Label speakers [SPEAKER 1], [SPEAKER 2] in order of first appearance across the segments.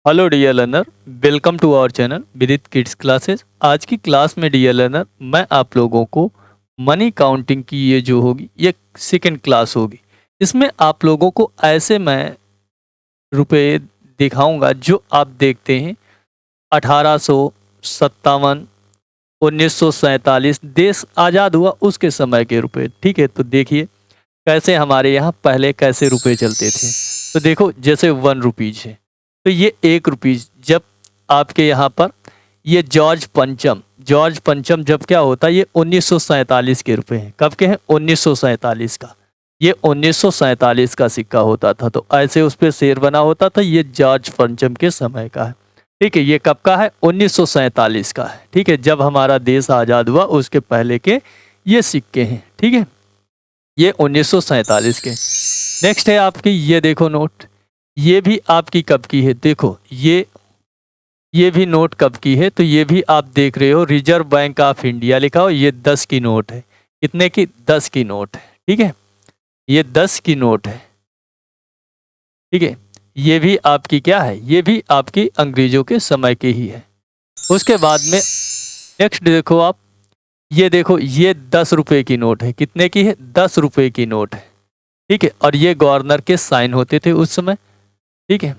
[SPEAKER 1] Hello dear learner, welcome to our channel Vidit kids classes. आज की class में dear learner मैं आप लोगों को मनी काउंटिंग की ये जो होगी ये सेकेंड क्लास होगी। इसमें आप लोगों को ऐसे मैं रुपए दिखाऊंगा जो आप देखते हैं 1857, 1947 देश आज़ाद हुआ उसके समय के रुपए। ठीक है, तो देखिए कैसे हमारे यहाँ पहले कैसे रुपए चलते थे। तो देखो जैसे 1 रुपीज है तो ये 1 रुपीज जब आपके यहाँ पर ये जॉर्ज पंचम जब क्या होता है ये 1947 के रुपए हैं। कब के हैं? 1947 का। ये 1947 का सिक्का होता था तो ऐसे उस पर शेर बना होता था। ये जॉर्ज पंचम के समय का है। ठीक है, ये कब का है? 1947 का है। ठीक है, जब हमारा देश आज़ाद हुआ उसके पहले के ये सिक्के हैं। ठीक है, ये 1947 के। नेक्स्ट है आपकी ये देखो नोट, ये भी आपकी कब की है? देखो ये भी नोट कब की है? तो ये भी आप देख रहे हो रिजर्व बैंक ऑफ इंडिया लिखा हो। ये 10 की नोट है। कितने की? 10 की नोट है। ठीक है, ये 10 की नोट है। ठीक है, ये भी आपकी क्या है? ये भी आपकी अंग्रेजों के समय की ही है। उसके बाद में नेक्स्ट देखो आप, ये देखो ये 10 रुपए की नोट है। कितने की है? 10 रुपए की नोट है। ठीक है, और ये गवर्नर के साइन होते थे उस समय। ठीक है,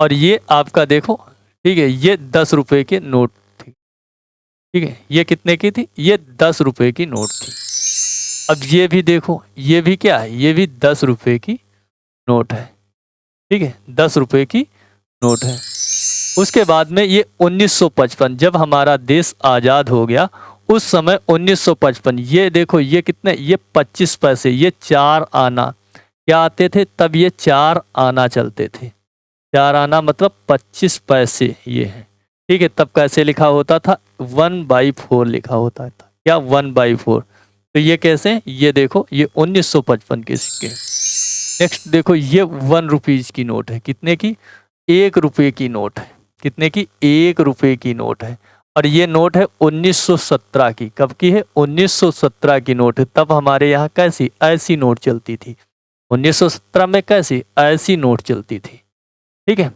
[SPEAKER 1] और ये आपका देखो, ठीक है, ये 10 रुपए के नोट थी। ठीक है, ये कितने की थी? ये 10 रुपए की नोट थी। अब ये भी देखो, ये भी क्या है? ये भी 10 रुपए की नोट है। ठीक है, 10 रुपए की नोट है। उसके बाद में ये 1955 जब हमारा देश आज़ाद हो गया उस समय 1955, ये देखो ये कितने? ये 25 पैसे, ये 4 आना क्या आते थे तब? ये 4 आना चलते थे। 4 आना मतलब 25 पैसे ये है। ठीक है, तब कैसे लिखा होता था? 1/4 लिखा होता था। क्या? 1/4। तो ये कैसे? ये देखो ये 1955 के सिक्के। नेक्स्ट देखो ये 1 रुपीज की नोट है। कितने की? 1 रुपये की नोट है। कितने की? 1 रुपये की नोट है। और ये नोट है 1917 की। कब की है? 1917 की नोट है। तब हमारे यहाँ कैसी? ऐसी नोट चलती थी। 1917 में कैसी? ऐसी नोट चलती थी। ठीक है,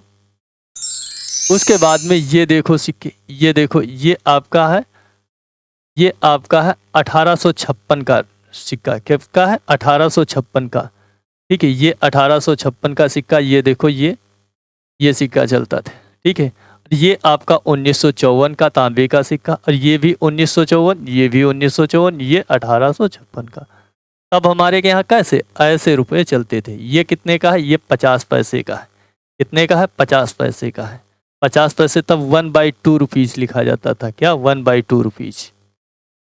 [SPEAKER 1] उसके बाद में ये देखो सिक्के, ये देखो ये आपका है, ये आपका है 1856 का सिक्का। कब का है? 1856 का। ठीक है, ये 1856 का सिक्का। ये देखो ये सिक्का चलता था। ठीक है, ये आपका 1954 का तांबे का सिक्का, और ये भी 1954, ये भी 1954, ये 1856 का। तब हमारे के यहाँ कैसे? ऐसे रुपए चलते थे। ये कितने का है? ये 50 पैसे का है। कितने का है? 50 पैसे का है। 50 पैसे तब 1/2 रुपीज लिखा जाता था। क्या? 1/2 रुपीज।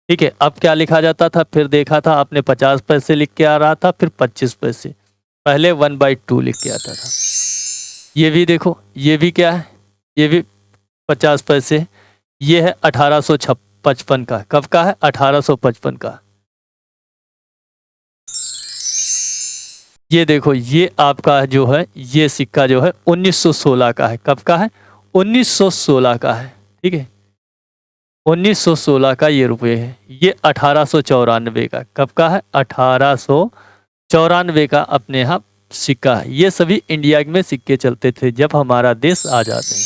[SPEAKER 1] ठीक है, अब क्या लिखा जाता था? फिर देखा था आपने 50 पैसे लिख के आ रहा था, फिर 25 पैसे, पहले 1/2 लिख के आता था। ये भी देखो, ये भी क्या है? ये भी 50 पैसे। ये है 1855 का। कब का है? 1855 का। ये देखो ये आपका जो है ये सिक्का जो है 1916 का है। कब का है? 1916 का है। ठीक है, 1916 का ये रुपये है। ये 1894 का। कब का है? 1894 का अपने यहाँ सिक्का है। ये सभी इंडिया में सिक्के चलते थे जब हमारा देश आज़ाद है।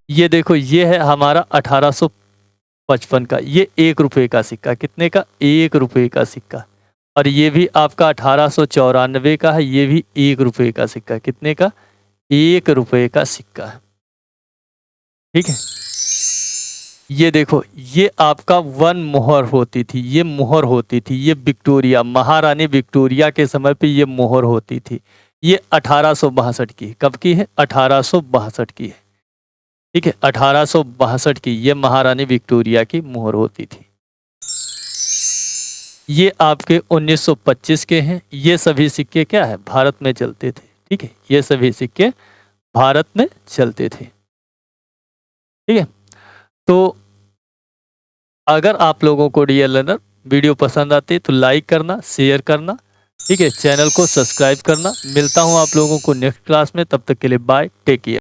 [SPEAKER 1] ये देखो ये है हमारा 1855 का। ये 1 रुपये का सिक्का। कितने का? 1 रुपये का सिक्का। और ये भी आपका 1894 का है। ये भी 1 रुपये का सिक्का। कितने का? 1 रुपये का सिक्का है। ठीक है, ये देखो ये आपका 1 मोहर होती थी। ये मोहर होती थी, ये विक्टोरिया, महारानी विक्टोरिया के समय पे ये मोहर होती थी। ये 1862 की। कब की है? 1862 की है। ठीक है, 1862 की ये महारानी विक्टोरिया की मोहर होती थी। ये आपके 1925 के हैं। ये सभी सिक्के क्या है? भारत में चलते थे। ठीक है, ये सभी सिक्के भारत में चलते थे। ठीक है, तो अगर आप लोगों को डियर लर्नर वीडियो पसंद आती है तो लाइक करना, शेयर करना। ठीक है, चैनल को सब्सक्राइब करना। मिलता हूँ आप लोगों को नेक्स्ट क्लास में, तब तक के लिए बाय, टेक केयर।